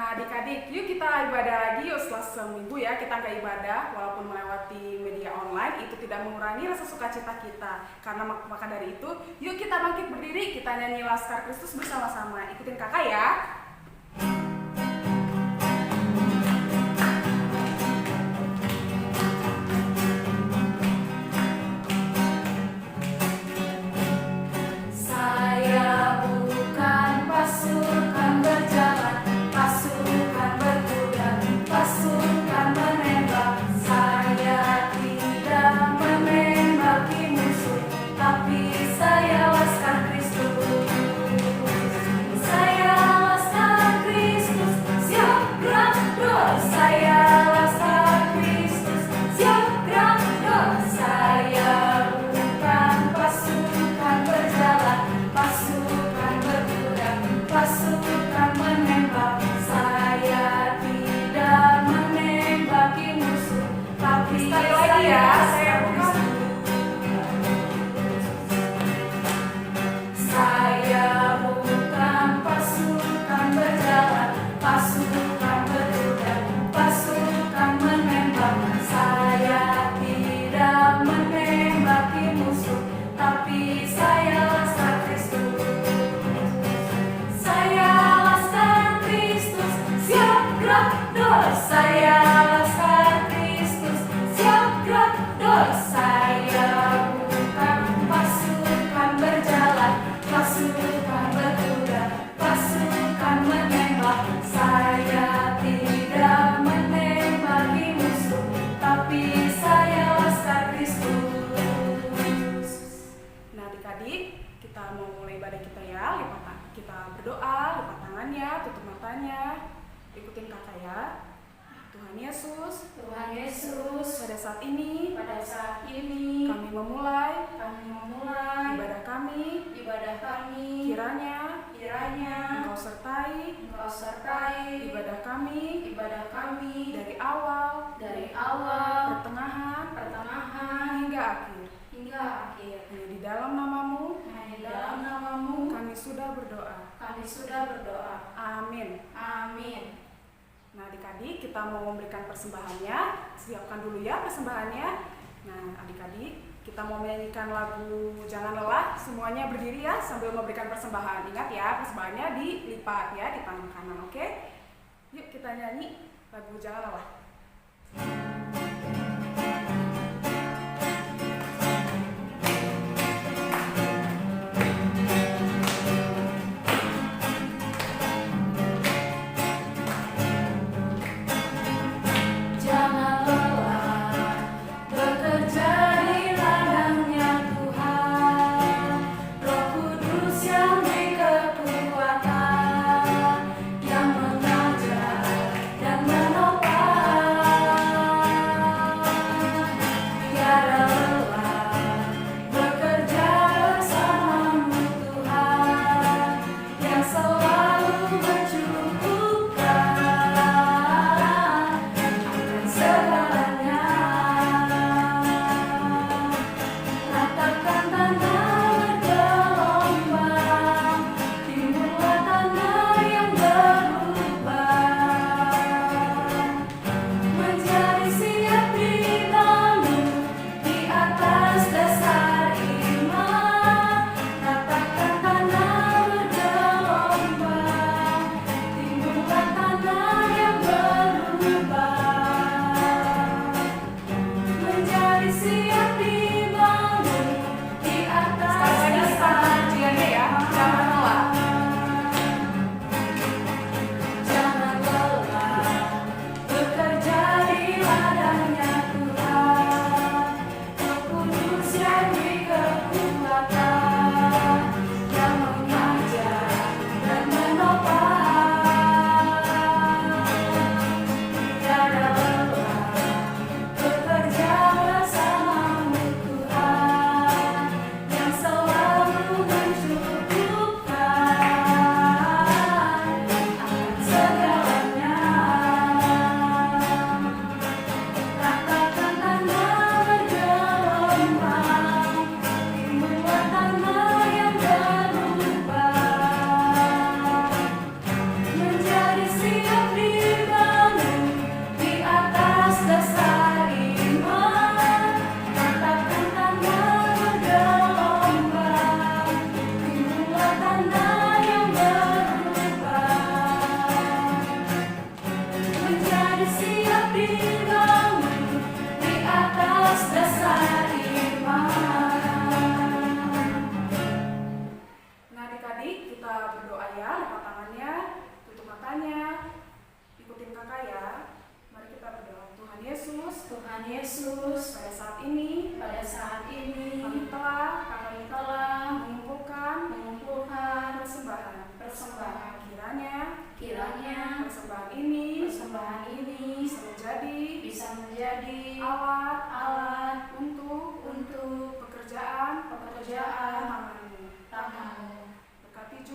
Nah adik-adik, yuk kita ibadah lagi yuk setelah seminggu ya. Kita nggak ibadah walaupun melewati media online, itu tidak mengurangi rasa sukacita kita. Karena maka dari itu, yuk kita bangkit berdiri, kita nyanyi Laskar Kristus bersama-sama. Ikutin kakak ya. Ikutin kakak ya. Tuhan Yesus, pada saat ini kami memulai ibadah kami. Kiranya Engkau sertai ibadah kami dari awal, pertengahan hingga akhir. Hanya di dalam namamu kami sudah berdoa. Amin. Nah adik-adik, kita mau memberikan persembahannya. Siapkan dulu ya persembahannya. Nah adik-adik, kita mau menyanyikan lagu Jangan Lelah. Semuanya berdiri ya sambil memberikan persembahan. Ingat ya, persembahannya dilipat ya di tangan kanan, oke? Yuk kita nyanyi lagu Jangan Lelah. Yang mengajar dan menopang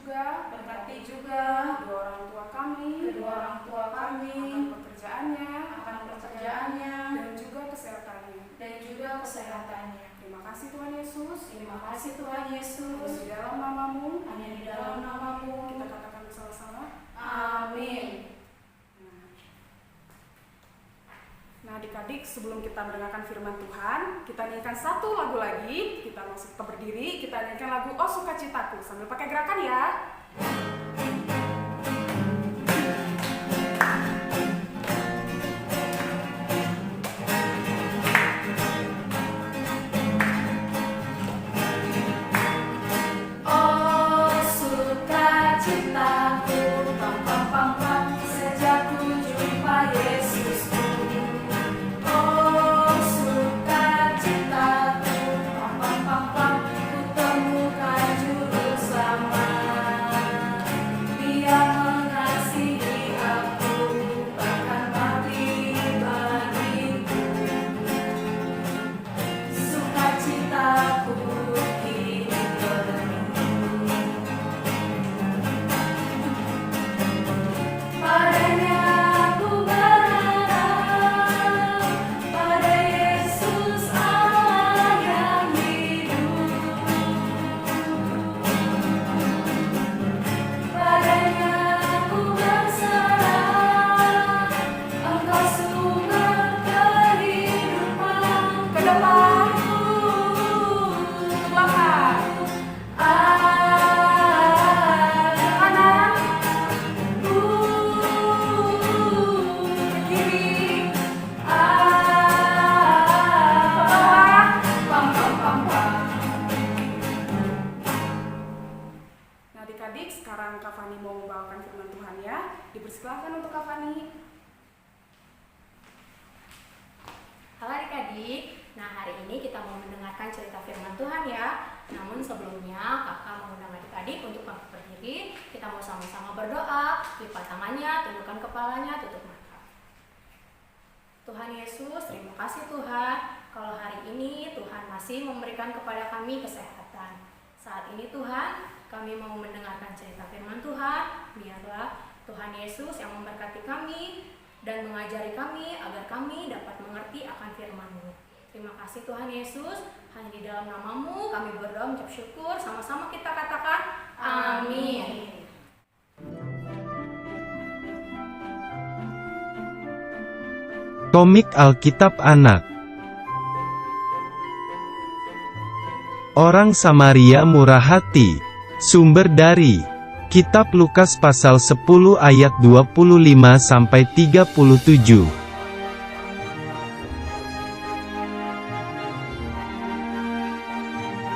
berkati juga kedua orang tua kami, akan pekerjaannya, dan juga kesehatannya. Terima kasih Tuhan Yesus. Hanya di dalam namamu, kita katakan bersama-sama. Amin. Nah, adik-adik, sebelum kita mendengarkan firman Tuhan, kita nyanyikan satu lagu lagi. Kita masuk ke berdiri, kita nyanyikan lagu Oh Sukacitaku sambil pakai gerakan ya. Sekarang Kak Fani mau membawakan firman Tuhan ya. Dipersilakan untuk Kak Fani. Halo adik-adik, nah hari ini kita mau mendengarkan cerita firman Tuhan ya. Namun sebelumnya kakak mengundang adik-adik untuk bangkit berdiri. Kita mau sama-sama berdoa, lipat tangannya, tundukkan kepalanya, tutup mata. Tuhan Yesus, terima kasih Tuhan, kalau hari ini Tuhan masih memberikan kepada kami kesehatan. Saat ini Tuhan, kami mau mendengarkan cerita firman Tuhan. Biarlah Tuhan Yesus yang memberkati kami dan mengajari kami agar kami dapat mengerti akan firman-Mu. Terima kasih Tuhan Yesus. Hanya di dalam namamu kami berdoa mengucap syukur. Sama-sama kita katakan amin. Komik Alkitab Anak. Orang Samaria murah hati. Sumber dari Kitab Lukas pasal 10 ayat 25-37.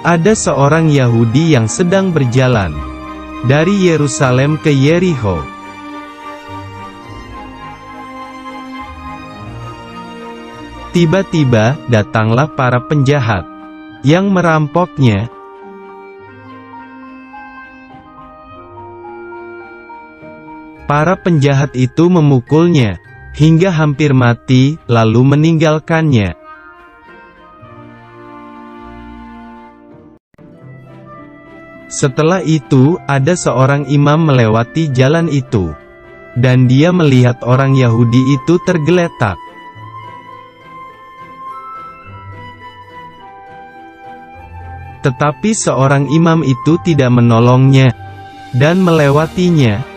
Ada seorang Yahudi yang sedang berjalan dari Yerusalem ke Yerikho. Tiba-tiba datanglah para penjahat yang merampoknya. Para penjahat itu memukulnya hingga hampir mati, lalu meninggalkannya. Setelah itu, ada seorang imam melewati jalan itu, dan dia melihat orang Yahudi itu tergeletak. Tetapi seorang imam itu tidak menolongnya dan melewatinya.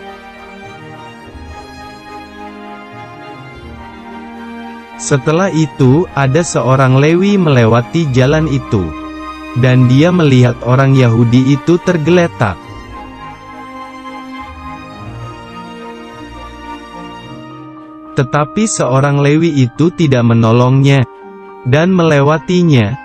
Setelah itu, ada seorang Lewi melewati jalan itu, dan dia melihat orang Yahudi itu tergeletak. Tetapi seorang Lewi itu tidak menolongnya dan melewatinya.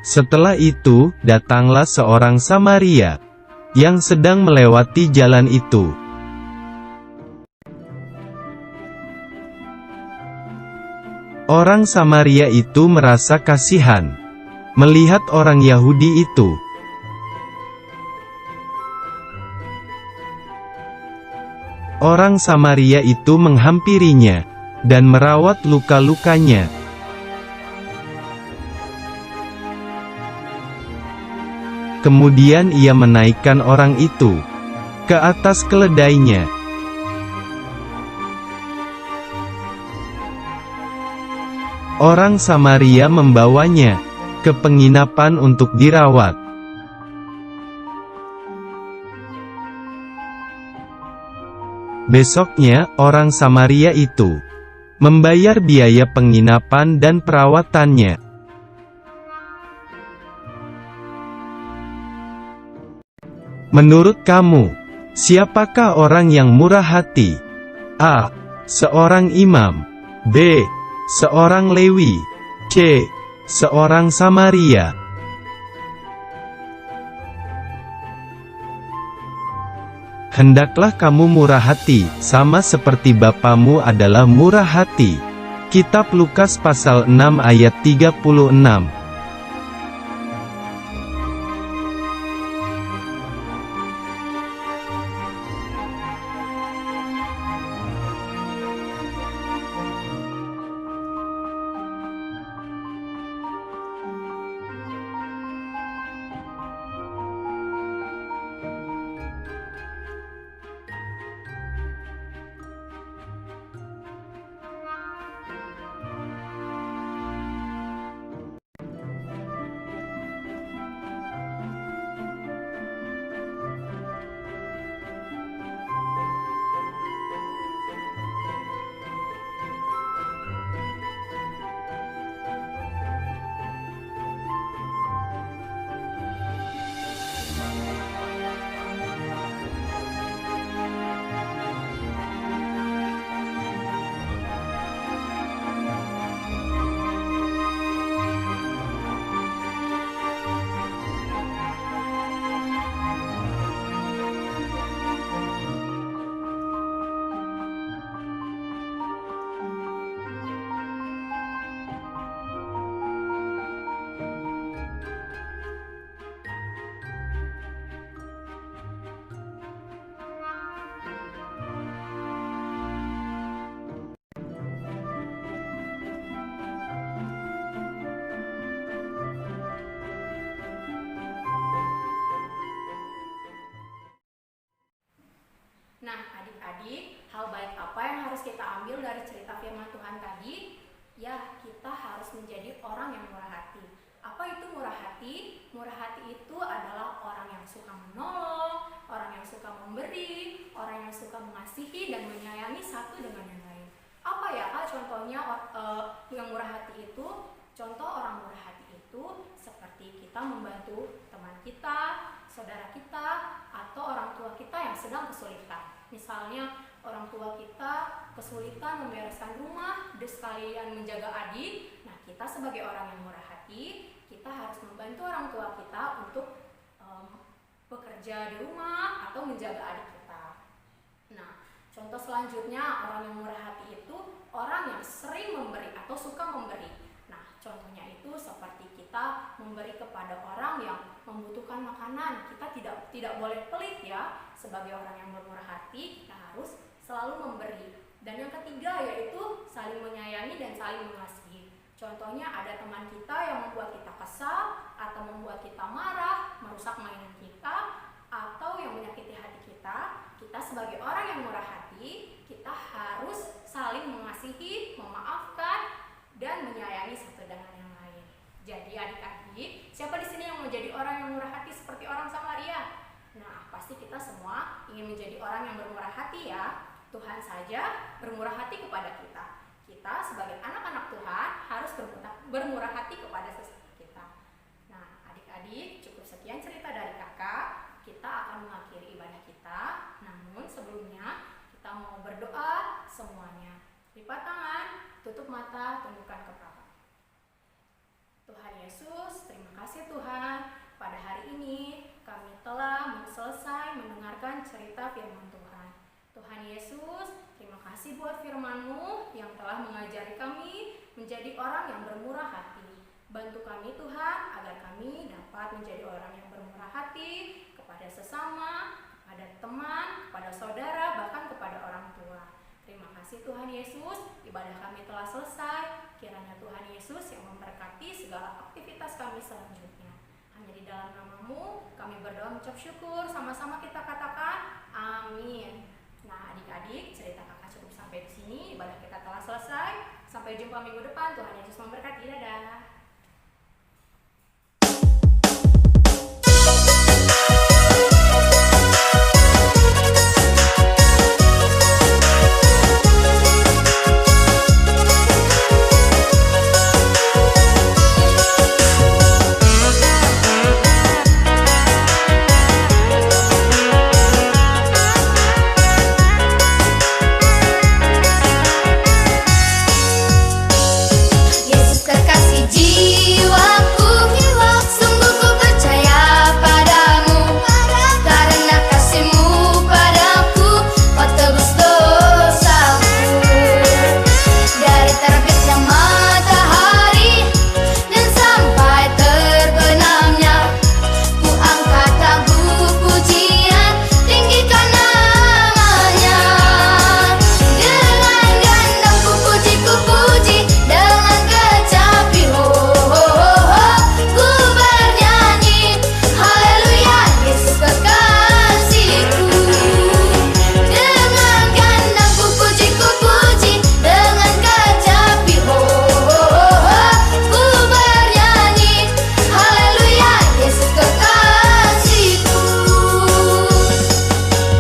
Setelah itu, datanglah seorang Samaria yang sedang melewati jalan itu. Orang Samaria itu merasa kasihan melihat orang Yahudi itu. Orang Samaria itu menghampirinya dan merawat luka-lukanya. Kemudian ia menaikkan orang itu ke atas keledainya. Orang Samaria membawanya ke penginapan untuk dirawat. Besoknya, orang Samaria itu membayar biaya penginapan dan perawatannya. Menurut kamu, siapakah orang yang murah hati? A. Seorang imam. B. Seorang Lewi. C. Seorang Samaria. Hendaklah kamu murah hati, sama seperti Bapamu adalah murah hati. Kitab Lukas pasal 6 ayat 36. Nah, adik-adik, hal baik apa yang harus kita ambil dari cerita firman Tuhan tadi? Ya, kita harus menjadi orang yang murah hati. Apa itu murah hati? Murah hati itu adalah orang yang suka menolong, orang yang suka memberi, orang yang suka mengasihi dan menyayangi satu dengan yang lain. Apa ya Kak contohnya yang murah hati itu? Contoh orang murah hati itu seperti kita membantu teman kita, saudara kita, atau orang tua kita yang sedang kesulitan. Misalnya orang tua kita kesulitan membereskan rumah, sekalian menjaga adik. Nah, kita sebagai orang yang murah hati, kita harus membantu orang tua kita untuk bekerja di rumah atau menjaga adik kita. Nah, contoh selanjutnya orang yang murah hati itu orang yang sering memberi atau suka memberi. Nah, contohnya itu seperti kita memberi kepada orang yang membutuhkan makanan. Kita tidak boleh pelit ya. Sebagai orang yang bermurah hati, kita harus selalu memberi. Dan yang ketiga yaitu saling menyayangi dan saling mengasihi. Contohnya ada teman kita yang membuat kita kesal atau membuat kita marah, merusak mainan kita, atau yang menyakiti hati kita. Kita sebagai orang yang murah hati, kita harus saling mengasihi, memaafkan, dan menyayangi satu dengan yang lain. Jadi adik-adik, siapa di sini yang mau jadi orang yang murah hati seperti orang Samaria? Nah, pasti kita semua ingin menjadi orang yang bermurah hati ya. Tuhan saja bermurah hati kepada kita. Kita sebagai anak-anak Tuhan harus bermurah hati kepada sesama kita. Nah, adik-adik, cukup sekian cerita dari kakak. Kita akan mengakhiri ibadah kita. Namun sebelumnya kita mau berdoa semuanya. Lipat tangan, tutup mata, tundukkan kepala. Tuhan Yesus, terima kasih Tuhan. Pada hari ini kami telah selesai mendengarkan cerita firman Tuhan. Tuhan Yesus, terima kasih buat firman-Mu yang telah mengajari kami menjadi orang yang bermurah hati. Bantu kami Tuhan agar kami dapat menjadi orang yang bermurah hati kepada sesama, kepada teman, kepada saudara, bahkan kepada orang tua. Terima kasih Tuhan Yesus, ibadah kami telah selesai. Kiranya Tuhan Yesus yang memberkati segala aktivitas kami selanjutnya. Hanya di di dalam namamu kami berdoa mengucap syukur. Sama-sama kita katakan amin. Nah adik-adik, cerita kakak cukup sampai di sini. Ibadah kita telah selesai. Sampai jumpa minggu depan. Tuhan Yesus memberkati. Dadah.